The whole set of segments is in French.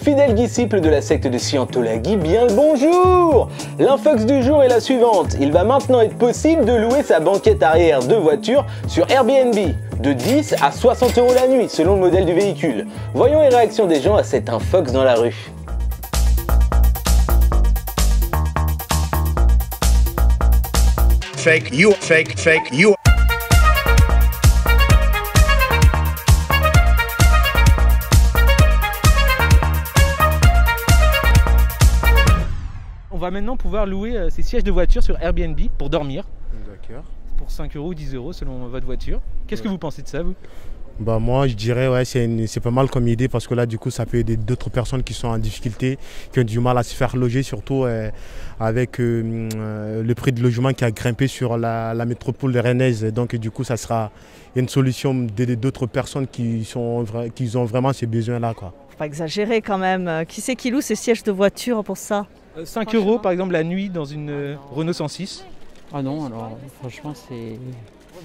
Fidèle disciple de la secte de Scientologie, bien le bonjour! L'infox du jour est la suivante. Il va maintenant être possible de louer sa banquette arrière de voiture sur Airbnb. De 10 à 60 € la nuit, selon le modèle du véhicule. Voyons les réactions des gens à cet infox dans la rue. Fake you, fake you. On va maintenant pouvoir louer ces sièges de voiture sur Airbnb pour dormir. D'accord. Pour 5 € ou 10 € selon votre voiture. Qu'est-ce que vous pensez de ça, vous? Bah moi je dirais ouais c'est pas mal comme idée parce que là du coup ça peut aider d'autres personnes qui sont en difficulté, qui ont du mal à se faire loger, surtout avec le prix de logement qui a grimpé sur la métropole rennaise. Donc du coup ça sera une solution d'aider d'autres personnes qui ont vraiment ces besoins-là, quoi. Faut pas exagérer quand même. Qui c'est qui loue ces sièges de voiture pour ça? 5 € par exemple la nuit dans une Renault 106. Ah non, alors franchement c'est...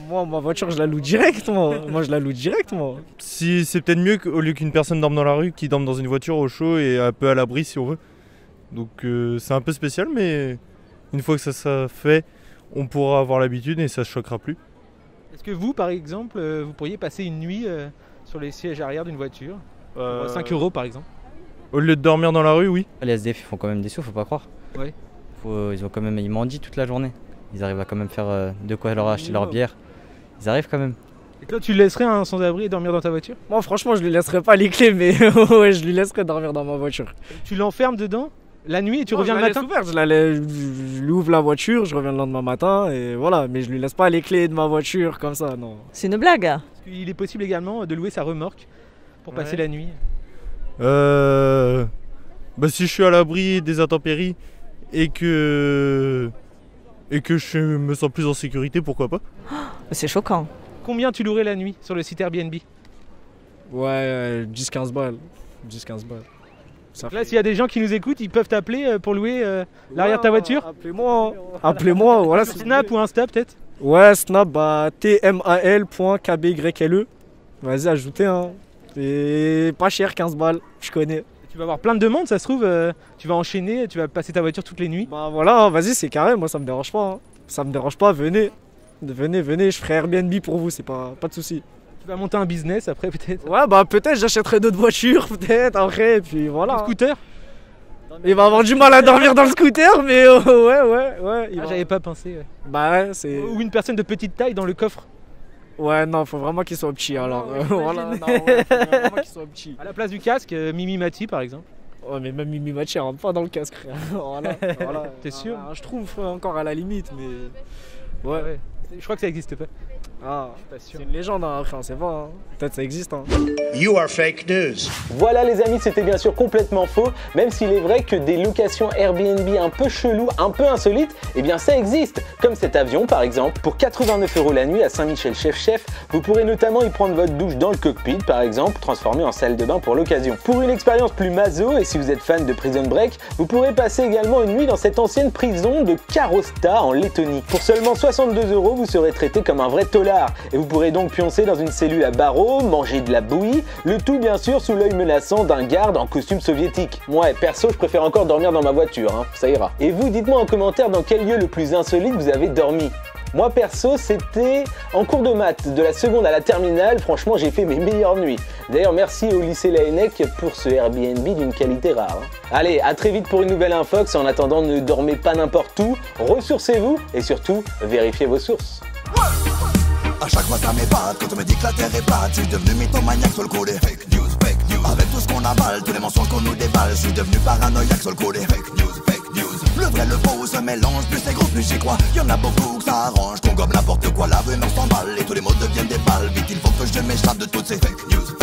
Moi, ma voiture, je la loue direct, moi. Je la loue direct, moi. Si, c'est peut-être mieux qu'au lieu qu'une personne dorme dans la rue, qui dorme dans une voiture au chaud et un peu à l'abri si on veut. Donc c'est un peu spécial, mais une fois que ça sera fait, on pourra avoir l'habitude et ça ne choquera plus. Est-ce que vous, par exemple, vous pourriez passer une nuit sur les sièges arrière d'une voiture pour 5 € par exemple? Au lieu de dormir dans la rue, oui. Les SDF ils font quand même des sous, faut pas croire. Ouais. Ils mendient toute la journée. Ils arrivent à quand même faire de quoi leur acheter leur bière. Ils arrivent quand même. Et toi, tu laisserais un sans-abri dormir dans ta voiture? Moi, franchement, je lui laisserai pas les clés, mais ouais, je lui laisserai dormir dans ma voiture. Tu l'enfermes dedans la nuit et tu reviens le matin? Je lui ouvre la voiture, je reviens le lendemain matin et voilà. Mais je lui laisse pas les clés de ma voiture comme ça, non. C'est une blague. Parce qu'il est possible également de louer sa remorque pour passer la nuit. Bah si je suis à l'abri des intempéries et que je me sens plus en sécurité, pourquoi pas? C'est choquant. Combien tu louerais la nuit sur le site Airbnb? Ouais, 10-15 balles. 10-15 balles. Là, s'il y a des gens qui nous écoutent, ils peuvent t'appeler pour louer l'arrière de ta voiture? Appelez-moi, voilà. Snap ou Insta peut-être? Ouais, Snap, bah tmal.kbyle. Vas-y, ajoutez, hein. C'est pas cher, 15 balles, je connais. Tu vas avoir plein de demandes, ça se trouve, tu vas enchaîner, tu vas passer ta voiture toutes les nuits. Bah voilà, vas-y, c'est carré, moi ça me dérange pas. Hein. Ça me dérange pas, venez. Venez, je ferai Airbnb pour vous, c'est pas de soucis. Tu vas monter un business après peut-être? Ouais, bah peut-être j'achèterai d'autres voitures, peut-être après, et puis voilà. Un scooter? Il va avoir du mal à dormir dans le scooter, mais ouais. J'avais pas pensé. Ouais. Bah ouais, c'est... Ou une personne de petite taille dans le coffre. Ouais, non, faut vraiment qu'il soit petit alors. Voilà, non, ouais, faut vraiment qu'il soit petit. À la place du casque, Mimi Mati par exemple. Ouais, mais même Mimi Mati, elle rentre pas dans le casque, frère. Voilà. T'es sûr? Je trouve encore à la limite, mais. Ouais. Je crois que ça existe pas. Ah, c'est une légende, hein, après on sait pas. Hein. Peut-être ça existe. Hein. You are fake news. Voilà les amis, c'était bien sûr complètement faux, même s'il est vrai que des locations Airbnb un peu chelou, un peu insolites, eh bien ça existe, comme cet avion par exemple. Pour 89 € la nuit à Saint-Michel-Chef-Chef, vous pourrez notamment y prendre votre douche dans le cockpit par exemple, transformé en salle de bain pour l'occasion. Pour une expérience plus maso, et si vous êtes fan de Prison Break, vous pourrez passer également une nuit dans cette ancienne prison de Karosta en Lettonie. Pour seulement 62 €, vous serez traité comme un vrai tolard, et vous pourrez donc pioncer dans une cellule à barreaux, manger de la bouillie, le tout bien sûr sous l'œil menaçant d'un garde en costume soviétique. Ouais, perso, je préfère encore dormir dans ma voiture, hein, ça ira. Et vous, dites-moi en commentaire dans quel lieu le plus insolite vous avez dormi. Moi perso, c'était en cours de maths, de la seconde à la terminale, franchement j'ai fait mes meilleures nuits. D'ailleurs merci au lycée Laennec pour ce Airbnb d'une qualité rare. Allez, à très vite pour une nouvelle infox, en attendant ne dormez pas n'importe où, ressourcez-vous et surtout vérifiez vos sources. À chaque fois ça m'épate quand on me dit que la terre est plate. Je suis devenu mythomaniaque sur le côté. Fake news. Avec tout ce qu'on avale, tous les mensonges qu'on nous déballe. Je suis devenu paranoïaque sur le côté. Fake news. Le vrai, le faux se mélange, plus c'est gros, plus j'y crois. Y'en a beaucoup que ça arrange, qu'on gobe n'importe quoi. La veine on s'emballe et tous les mots deviennent des balles. Vite il faut que je m'échappe de toutes ces fake news.